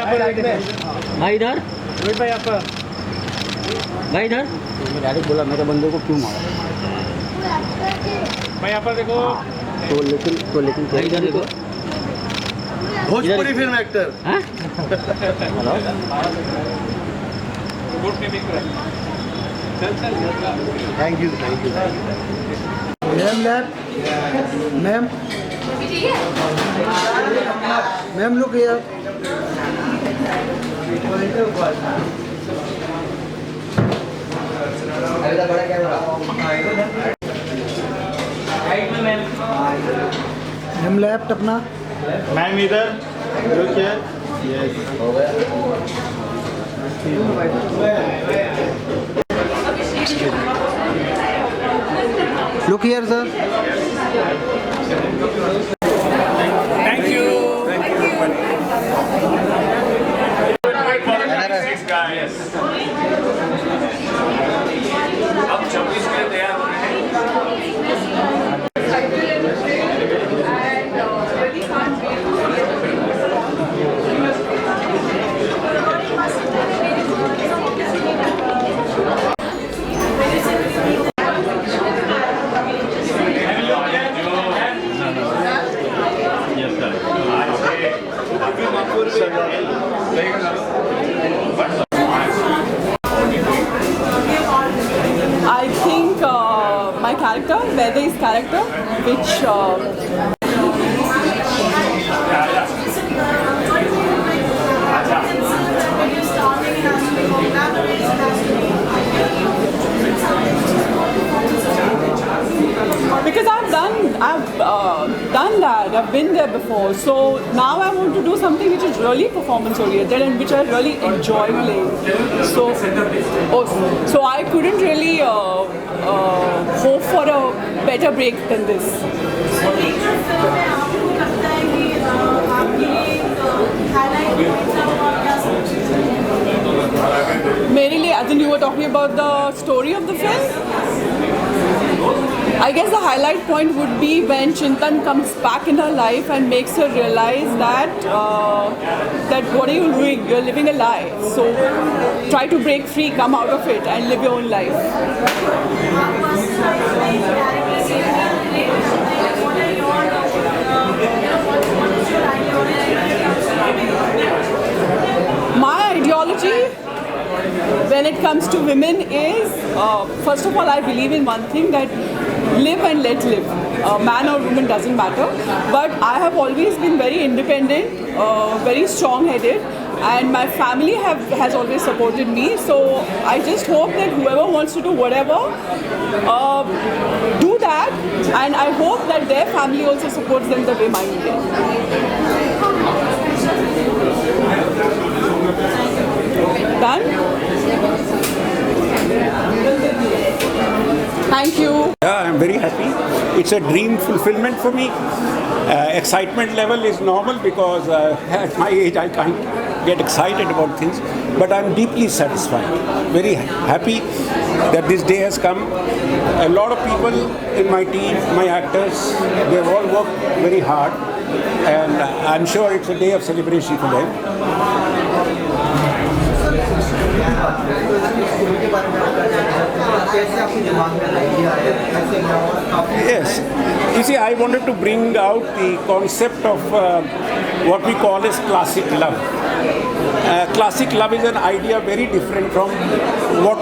भाई इधर, रोहित भाई आपका भाई इधर। मैं डायरेक्ट बोला मेरे बंदे को क्यों मारा। भाई यहाँ पर देखो। तो लेकिन भाई इधर देखो। Bhojpuri film actor. हाँ? Thank you ma'am ma'am look here. Ma'am left अपना। मैम इधर look here. Look here sir. Thank you. अब 26 में तैयार हो रहे हैं। I think my character, Vedai's character, which because I've done that, I've been there before. So now I want to do something which is really performance oriented and which I really enjoy playing. So I couldn't really hope for a better break than this. मेरे लिए, I think you were talking about the story of the film. I guess the highlight point would be when Chintan comes back in her life and makes her realize that what are you doing? You're living a lie. So try to break free, come out of it, and live your own life. My ideology when it comes to women is, first of all, I believe in one thing, that live and let live. Man or woman doesn't matter. But I have always been very independent, very strong-headed, and my family has always supported me. So I just hope that whoever wants to do whatever, do that, and I hope that their family also supports them the way mine did. Done? Thank you. Yeah, I'm very happy. It's a dream fulfillment for me. Excitement level is normal because at my age I can't get excited about things, but I'm deeply satisfied. Very happy that this day has come. A lot of people in my team, my actors, they've all worked very hard, and I'm sure it's a day of celebration for them. Yes. You see, I wanted to bring out the concept of what we call as classic love. Classic love is an idea very different from what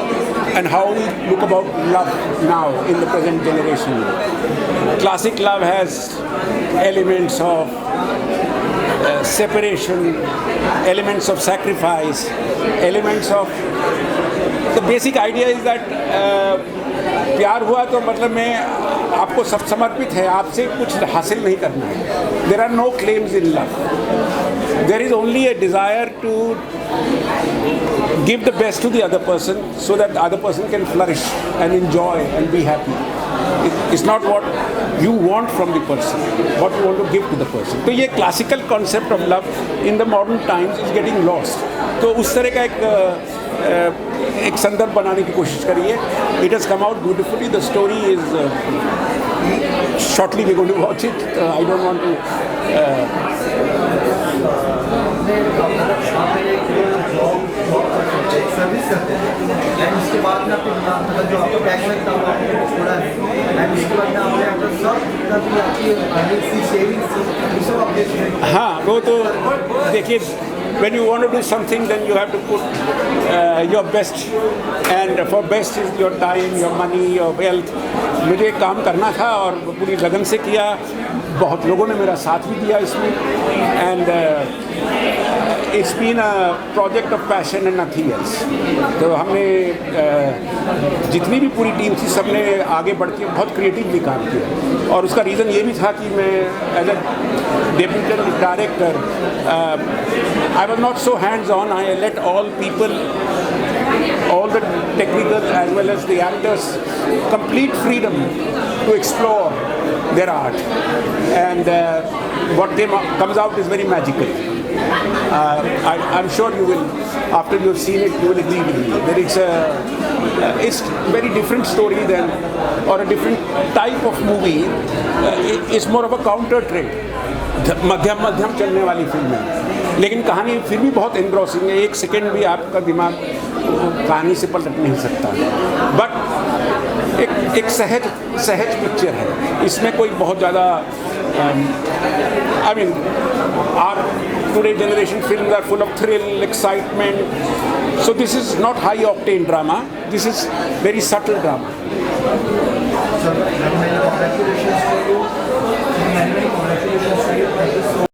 and how we look about love now in the present generation. Classic love has elements of separation, elements of sacrifice, elements of... The basic idea is that प्यार हुआ तो मतलब मैं आपको सब समर्पित है, आपसे कुछ हासिल नहीं करना है. There are no claims in love. There is only a desire to give the best to the other person so that the other person can flourish and enjoy and be happy. It's not what you want from the person, what you want to give to the person. तो ये classical concept of love in the modern times is getting lost. तो उस तरह का एक संदर्भ बनाने की कोशिश करिए. It has come out beautifully. The story is shortly we're going to watch it. I don't want to देखिए, when you want to do something, then you have to put your best, and for best is your time, your money, your wealth. मुझे एक काम करना था और पूरी लगन से किया, बहुत लोगों ने मेरा साथ भी दिया इसमें, and it's been a project of passion and nothing else. तो हमने जितनी भी पूरी टीम थी, सब ने आगे बढ़ के बहुत क्रिएटिवली काम किया, और उसका रीज़न ये भी था कि मैं as a debutante director, I was not so hands-on. I let all people, all the technical as well as the actors, complete freedom to explore their art, and what comes out is very magical. I'm sure you will, after you've seen it, you will agree with me that it's very different story than, or a different type of movie. It's more of a counter trend. मध्यम चलने वाली film है, लेकिन कहानी फिर भी बहुत engrossing है। एक सेकेंड भी आपका दिमाग कहानी से पलट नहीं सकता, बट एक सहज पिक्चर है। इसमें कोई बहुत ज़्यादा I mean are today generation films are full of thrill, excitement, so this is not high octane drama, this is very subtle drama.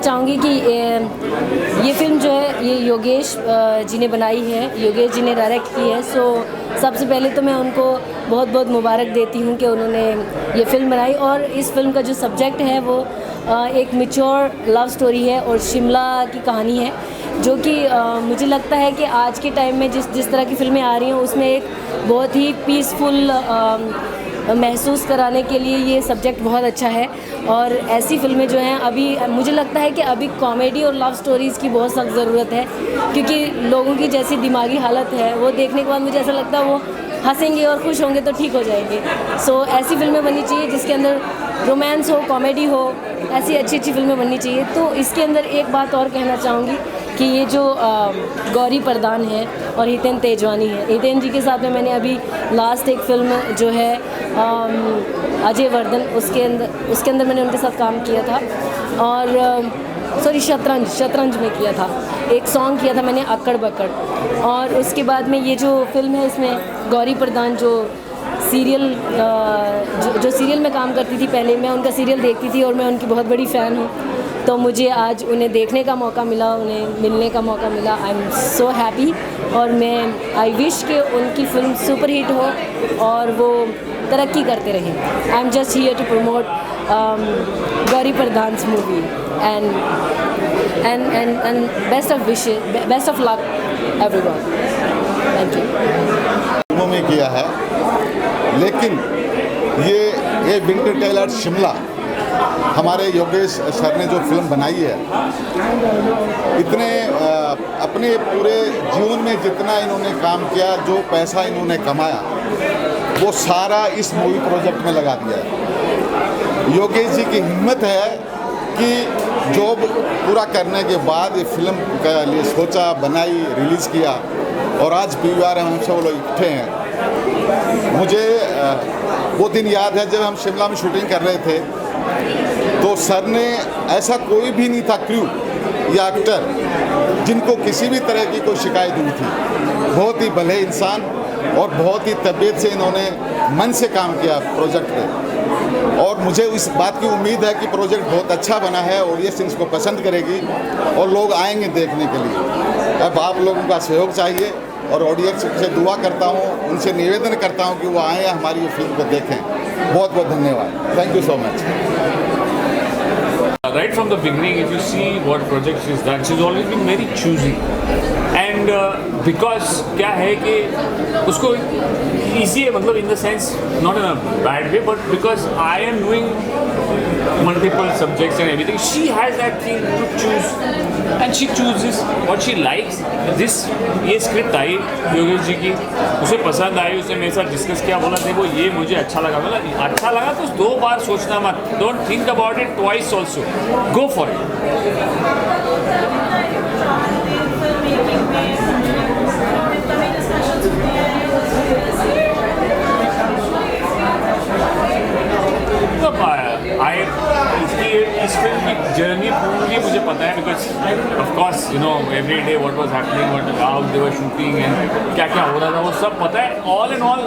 चाहूँगी कि ये फिल्म जो है ये योगेश जी ने बनाई है, योगेश जी ने डायरेक्ट की है। सो सबसे पहले तो मैं उनको बहुत बहुत मुबारक देती हूँ कि उन्होंने ये फ़िल्म बनाई, और इस फिल्म का जो सब्जेक्ट है वो एक मैच्योर लव स्टोरी है और शिमला की कहानी है, जो कि मुझे लगता है कि आज के टाइम में जिस तरह की फ़िल्में आ रही हैं उसमें एक बहुत ही पीसफुल महसूस कराने के लिए ये सब्जेक्ट बहुत अच्छा है। और ऐसी फिल्में जो हैं अभी मुझे लगता है कि अभी कॉमेडी और लव स्टोरीज़ की बहुत सख्त ज़रूरत है, क्योंकि लोगों की जैसी दिमागी हालत है वो देखने के बाद मुझे ऐसा लगता है वो हंसेंगे और खुश होंगे तो ठीक हो जाएंगे। सो ऐसी फिल्में बननी चाहिए जिसके अंदर रोमांस हो, कॉमेडी हो, ऐसी अच्छी अच्छी फिल्में बननी चाहिए। तो इसके अंदर एक बात और कहना चाहूँगी कि ये जो गौरी प्रधान है और हितेन तेजवानी है, हितेन जी के साथ में मैंने अभी लास्ट एक फ़िल्म जो है अजय वर्धन, उसके अंदर मैंने उनके साथ काम किया था, और सॉरी शतरंज में किया था, एक सॉन्ग किया था मैंने अक्कड़ बक्कड़। और उसके बाद में ये जो फिल्म है इसमें गौरी प्रधान जो सीरियल जो सीरियल में काम करती थी, पहले मैं उनका सीरियल देखती थी और मैं उनकी बहुत बड़ी फ़ैन हूँ, तो मुझे आज उन्हें देखने का मौका मिला, उन्हें मिलने का मौका मिला। आई एम सो हैप्पी, और मैं आई विश कि उनकी फिल्म सुपर हिट हो और वो तरक्की करते रहें। I am just here to promote Gauri Pradhan's movie, and best of wishes, best of luck everyone. Thank you. फिल्मों में किया है, लेकिन ये विंटर टेल एट शिमला हमारे योगेश सर ने जो फिल्म बनाई है, इतने अपने पूरे जीवन में जितना इन्होंने काम किया, जो पैसा इन्होंने कमाया, वो सारा इस मूवी प्रोजेक्ट में लगा दिया है। योगेश जी की हिम्मत है कि जॉब पूरा करने के बाद ये फिल्म के लिए सोचा, बनाई, रिलीज़ किया, और आज पीवीआर हम सब लोग इकट्ठे हैं। मुझे वो दिन याद है जब हम शिमला में शूटिंग कर रहे थे, तो सर ने ऐसा कोई भी नहीं था क्रू या एक्टर जिनको किसी भी तरह की कोई शिकायत नहीं थी। बहुत ही भले इंसान और बहुत ही तबीयत से इन्होंने मन से काम किया प्रोजेक्ट पे, और मुझे इस बात की उम्मीद है कि प्रोजेक्ट बहुत अच्छा बना है, ऑडियंस इसको पसंद करेगी और लोग आएंगे देखने के लिए। अब आप लोगों का सहयोग चाहिए, और ऑडियंस से दुआ करता हूँ, उनसे निवेदन करता हूँ कि वो आएँ, हमारी ये फिल्म को देखें। बहुत बहुत धन्यवाद। Thank you so much. Right from the beginning, if you see what project she's done, she's always been very choosy. And because क्या है कि उसको easy है, मतलब in the sense not in a bad way, but because I am doing multiple subjects and everything, she has that thing to choose, and she chooses what she likes. ये script I Yogesh ji की, उसे पसंद आई, उसने मेरे साथ discuss किया, बोला देखो ये मुझे अच्छा लगा, बोला अच्छा लगा तो 2 बार सोचना मत, don't think about it twice also, go for it. इस फिल्म की जर्नी पूरी मुझे पता है, because of course you know every day what was happening, what how they were shooting and क्या क्या हो रहा था वो सब पता है. All in all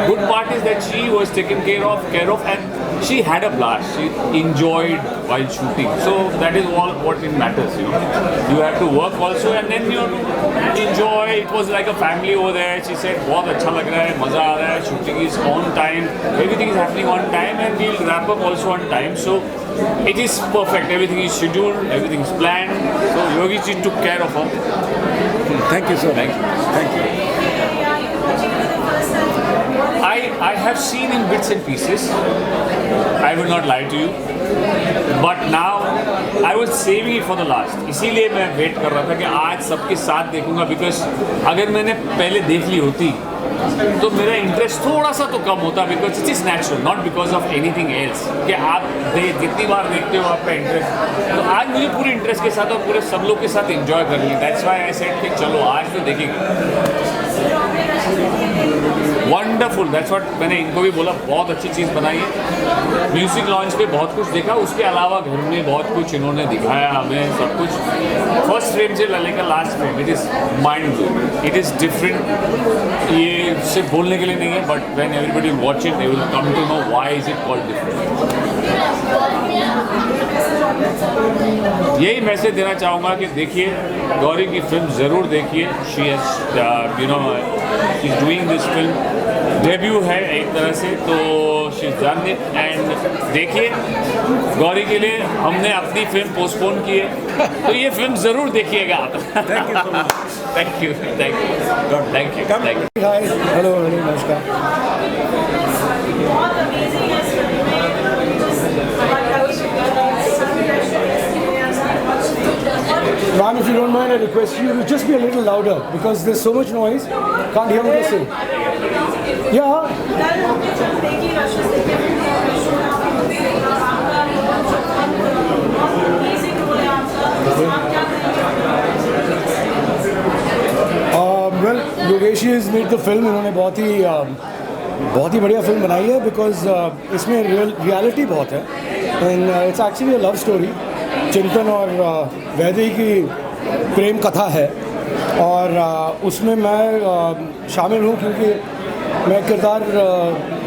good part is that she was taken care of and she had a blast. She enjoyed while shooting, so that is all what it matters, you know. You have to work also and then you have to enjoy. It was like a family over there. She said बहुत अच्छा लग रहा है, मज़ा आ रहा है, shooting is on time, everything is happening on time and we'll wrap up also on time, so it is perfect. Everything is scheduled, everything is planned, so Yogi ji took care of her. Thank you so much. Thank you. I have seen in bits and pieces. I will not lie to you. But now I was saving it for the last. इसीलिए मैं wait कर रहा था कि आज सबके साथ देखूंगा, बिकॉज अगर मैंने पहले देख ली होती तो मेरा इंटरेस्ट थोड़ा सा तो कम होता, because it is natural, not because of anything else. कि आप जितनी बार देखते हो आपका इंटरेस्ट, तो आज मुझे पूरे इंटरेस्ट के साथ और पूरे सब लोग के साथ एंजॉय कर लिया. दैट्स व्हाई आई सेड कि चलो आज तो देखेंगे. वंडरफुल, दैट्स व्हाट मैंने इनको भी बोला, बहुत अच्छी चीज़ बनाई है. म्यूज़िक लॉन्च पे बहुत कुछ देखा, उसके अलावा घर में बहुत कुछ इन्होंने दिखाया हमें, सब कुछ फर्स्ट फ्रेम से लेकर last frame. It is mind blowing, it is different. ये सिर्फ बोलने के लिए नहीं है, but when everybody watch it they will come to know why is it called different. यही मैसेज देना चाहूँगा कि देखिए गौरी की फिल्म ज़रूर देखिए. She has you know she is doing this film, debut है एक तरह से, तो she is done it. And देखिए गौरी के लिए हमने अपनी फिल्म पोस्टपोन की है, तो ये फिल्म ज़रूर देखिएगा आप. Thank you so much. Thank you, thank you, thank you, thank you. Hi, hello, नमस्कार. Ma'am, if you don't mind, I request you to just be a little louder because there's so much noise. Can't hear what you're saying. Yeah. Well, Yogesh ji has made the film. इन्होंने बहुत ही बढ़िया film बनाई है because इसमें reality बहुत है. And it's actually a love story. चिंतन और वैदेही की प्रेम कथा है और उसमें मैं शामिल हूँ क्योंकि मैं किरदार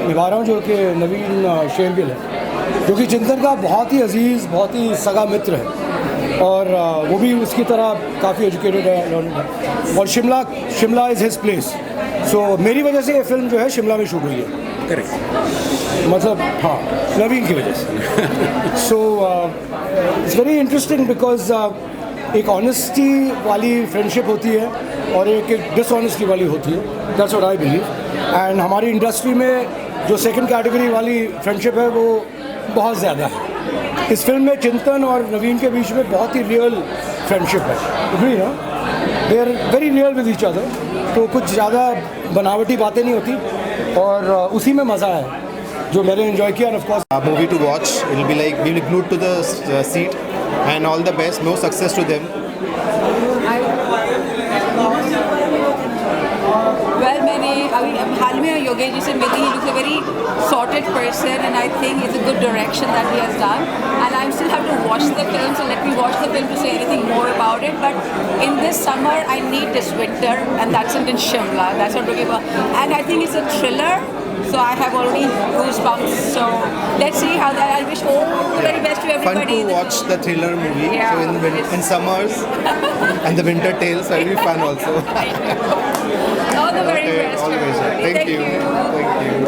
निभा रहा हूँ जो कि नवीन शेरगिल है, जो कि चिंतन का बहुत ही अजीज़, बहुत ही सगा मित्र है और वो भी उसकी तरह काफ़ी एजुकेटेड है. और शिमला इज़ हिज प्लेस. सो मेरी वजह से ये फिल्म जो है शिमला में शूट हुई है. Correct. मतलब हाँ, नवीन की वजह से. So it's very interesting because एक ऑनेस्टी वाली फ्रेंडशिप होती है और एक डिसऑनेस्टी वाली होती है. That's what I believe. And हमारी इंडस्ट्री में जो सेकंड कैटेगरी वाली फ्रेंडशिप है वो बहुत ज़्यादा है. इस फिल्म में चिंतन और नवीन के बीच में बहुत ही रियल फ्रेंडशिप है. एग्री ना? They are very real with each other. तो कुछ ज़्यादा बनावटी बातें नहीं होती और उसी में मज़ा है जो मैंने एंजॉय किया. Of course movie to watch. It'll be like we will glued to the seat, and all the best. No success to them. Well, मैंने अभी हाल में योगेश जी से मिली. He looks a very sorted person and I think it's a good direction that he has done. And I still have to watch the film, so let me watch the film to say anything more about it. But in this summer, I need this winter, and that's it in Shimla. That's what I'm talking about. And I think it's a thriller. So I have already goosebumps. So let's see how that. I wish all the very best to everybody. Fun to watch the thriller movie. Yeah, So in summers and the winter tales, that will be fun also. All the very best. Always. Thank you. Thank you.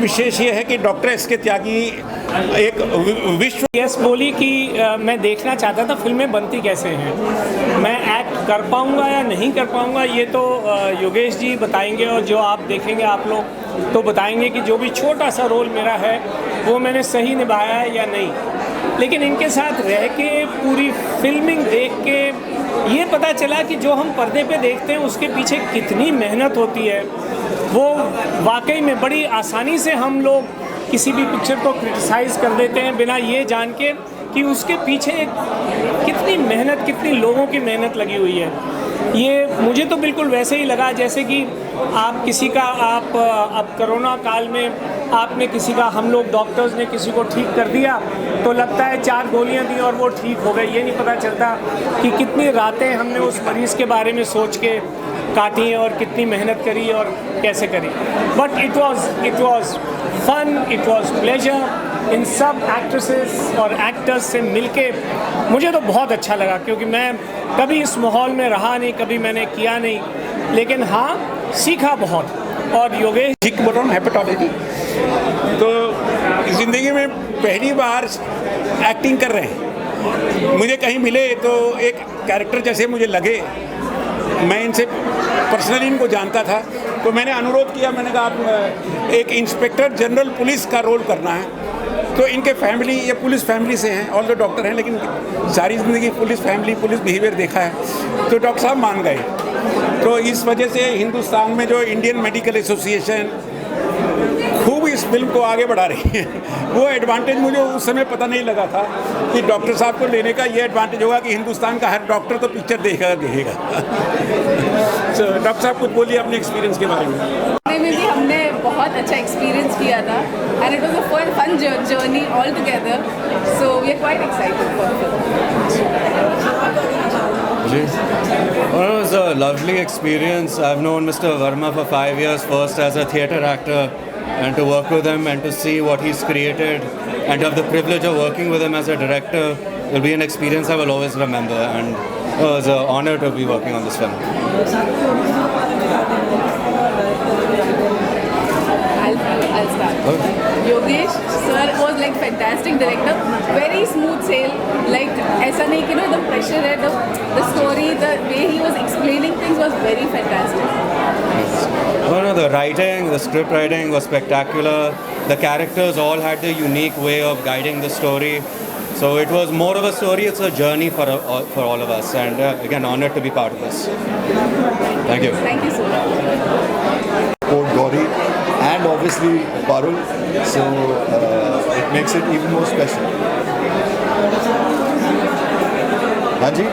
विशेष ये है कि doctor S के त्यागी एक विश्व yes बोली कि मैं देखना चाहता था फिल्में बनती कैसे हैं. मैं एक्ट कर पाऊंगा या नहीं कर पाऊंगा ये तो योगेश जी बताएंगे और जो आप देखेंगे आप लोग तो बताएंगे कि जो भी छोटा सा रोल मेरा है वो मैंने सही निभाया है या नहीं. लेकिन इनके साथ रह के पूरी फिल्मिंग देख के ये पता चला कि जो हम पर्दे पे देखते हैं उसके पीछे कितनी मेहनत होती है. वो वाकई में बड़ी आसानी से हम लोग किसी भी पिक्चर को क्रिटिसाइज़ कर देते हैं बिना ये जान के कि उसके पीछे कितनी मेहनत, कितनी लोगों की मेहनत लगी हुई है. ये मुझे तो बिल्कुल वैसे ही लगा जैसे कि आप किसी का आप अब कोरोना काल में आपने किसी का, हम लोग डॉक्टर्स ने किसी को ठीक कर दिया तो लगता है 4 गोलियां दी और वो ठीक हो गई। ये नहीं पता चलता कि कितनी रातें हमने उस मरीज़ के बारे में सोच के काटी और कितनी मेहनत करी और कैसे करी। But it was fun, it was pleasure. इन सब एक्ट्रेसेस और एक्टर्स से मिलके मुझे तो बहुत अच्छा लगा, क्योंकि मैं कभी इस माहौल में रहा नहीं, कभी मैंने किया नहीं, लेकिन हाँ सीखा बहुत। और योगेश जी बोल रहा हूँ, हेपेटोलॉजी। तो ज़िंदगी में पहली बार एक्टिंग कर रहे हैं, मुझे कहीं मिले तो एक कैरेक्टर जैसे मुझे लगे। मैं इनसे पर्सनली इनको जानता था, तो मैंने अनुरोध किया, मैंने कहा आप एक इंस्पेक्टर जनरल पुलिस का रोल करना है। तो इनके फैमिली, ये पुलिस फैमिली से हैं, ऑल द डॉक्टर हैं, लेकिन सारी ज़िंदगी पुलिस फैमिली, पुलिस बिहेवियर देखा है, तो डॉक्टर साहब मान गए। तो इस वजह से हिंदुस्तान में जो इंडियन मेडिकल एसोसिएशन खूब इस फिल्म को आगे बढ़ा रही है, वो एडवांटेज मुझे उस समय पता नहीं लगा था कि डॉक्टर साहब को लेने का ये एडवांटेज होगा कि हिंदुस्तान का हर डॉक्टर तो पिक्चर देखेगा। तो डॉक्टर साहब कुछ बोलिए अपने एक्सपीरियंस के बारे में। में भी हमने बहुत अच्छा एक्सपीरियंस किया था and it was a fun journey all together, so we are quite excited for the Well, it was a lovely experience. I've known Mr. Verma for 5 years, first as a theatre actor, and to work with him and to see what he's created and to have the privilege of working with him as a director will be an experience I will always remember, and it was an honor to be working on this film. I'll start. Okay. Yogesh sir was like fantastic director, very smooth sail, like ऐसा नहीं कि एकदम pressure है, the story, the way he was explaining things was very fantastic. Well, no, the writing, the script writing was spectacular. The characters all had their unique way of guiding the story. So it was more of a story, it's a journey for all of us, and again, honored to be part of this. Thank you. Thank you so much. Port Gauri and obviously Parul, so it makes it even more special. हाँ जी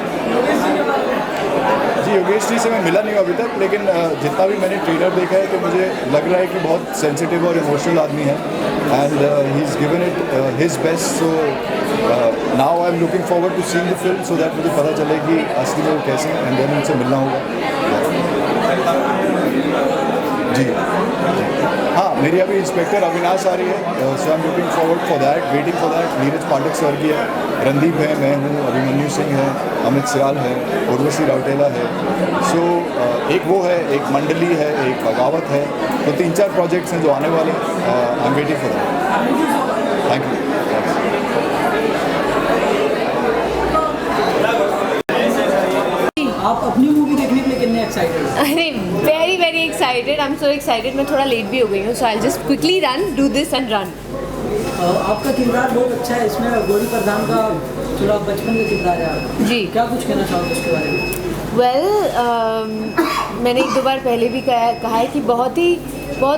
योगेश जी से मैं मिला नहीं हूँ अभी तक, लेकिन जितना भी मैंने ट्रेलर देखा है तो मुझे लग रहा है कि बहुत सेंसिटिव और इमोशनल आदमी है, and he is given it his best. So now I am looking forward to seeing the film so that मुझे पता चले कि असली में वो कैसे हैं, एंड देन उनसे मिलना होगा। जी हाँ, मेरी अभी इंस्पेक्टर अविनाश आ रही है, so I am looking forward for that, waiting for that. Neeraj Pathak sir की है, रणदीप है, मैं हूँ, अभिमन्यु सिंह है, अमित सियाल है, उर्वशी राउटेला है। सो एक वो है, एक मंडली है, एक बगावत है, तो 3-4 प्रोजेक्ट्स हैं जो आने वाले हैं। I am waiting for that. Thank you. आप अपनी मूवी देखने के लिए कितने एक्साइटेड हैं? अरे very excited, I am so excited. मैं थोड़ा लेट भी हो गई हूँ, so I just quickly run, do this and run. आपका किरदार बहुत अच्छा है इसमें, गौरी प्रधान का थोड़ा बचपन का किरदार है जी, क्या कुछ कहना चाहोगे उसके बारे में? मैंने 1-2 बार पहले भी कहा है कि बहुत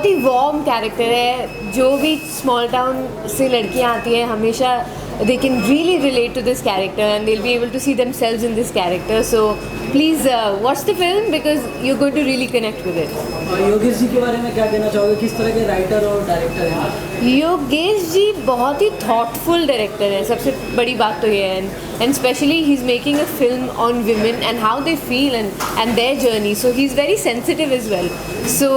ही वार्म कैरेक्टर है। जो भी स्मॉल टाउन से लड़कियाँ आती हैं हमेशा they can really relate to this character and they'll be able to see themselves in this character. So please watch the film because you're going to really connect with it. Yogesh ji के बारे में क्या कहना चाहोगे, किस तरह के राइटर और डायरेक्टर हैं? योगेश जी बहुत ही थॉटफुल डायरेक्टर हैं, सबसे बड़ी बात तो ये है, and especially he's making a film on women and how they feel and their journey, so he's very sensitive as well. So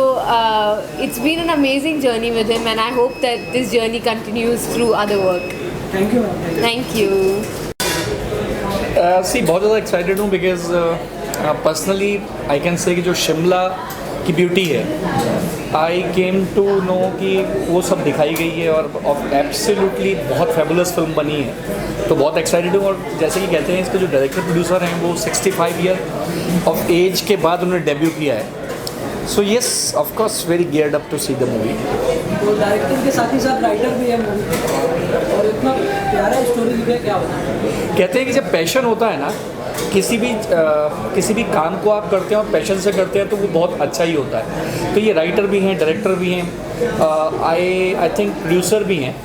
it's been an amazing journey with him and I hope that this journey continues through other work. Thank you. Thank you. बहुत ज़्यादा excited हूँ because personally I can say कि जो शिमला की beauty है, आई came to know कि वो सब दिखाई गई है और एब्सोल्युटली बहुत फेबुलस फिल्म बनी है, तो बहुत एक्साइटेड हूँ। और जैसे कि कहते हैं इसके जो डायरेक्टर प्रोड्यूसर हैं वो 65 ईयर ऑफ एज के बाद उन्होंने डेब्यू किया है, so yes of course very geared up to see the movie. तो डायरेक्टर के साथ ही साथ राइटर भी है मूवी और इतना प्यारा स्टोरी लिखा है, क्या होता है? कहते हैं कि जब पैशन होता है ना किसी भी काम को आप करते हैं और पैशन से करते हैं तो वो बहुत अच्छा ही होता है। तो ये राइटर भी हैं, डायरेक्टर भी हैं, आई थिंक प्रोड्यूसर भी हैं,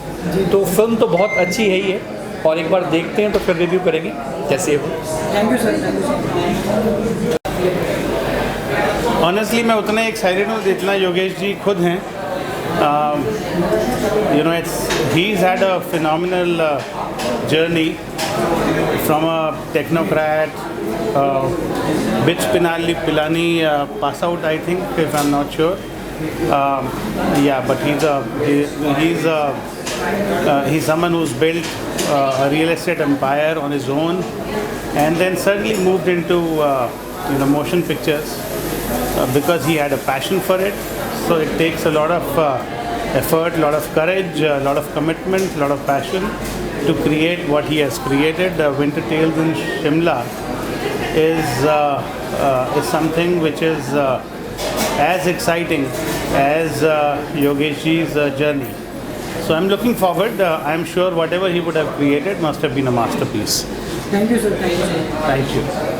तो फिल्म तो बहुत अच्छी है ही है और एक बार देखते हैं तो फिर रिव्यू करेंगे कैसे हो। Thank you sir. ऑनेस्टली मैं उतना एक्साइटेड हूँ जितना योगेश जी खुद हैं, He's had a phenomenal journey from a technocrat, Bich Pilani pass out, I think, if I'm not sure. But he's someone who's built a real estate empire on his own, and then suddenly moved into motion pictures because he had a passion for it. So it takes a lot of effort, a lot of courage, a lot of commitment, a lot of passion to create what he has created. Winter Tales in Shimla is something which is as exciting as Yogesh ji's journey. So I'm looking forward. I'm sure whatever he would have created must have been a masterpiece. Thank you, sir. Thank you. Thank you.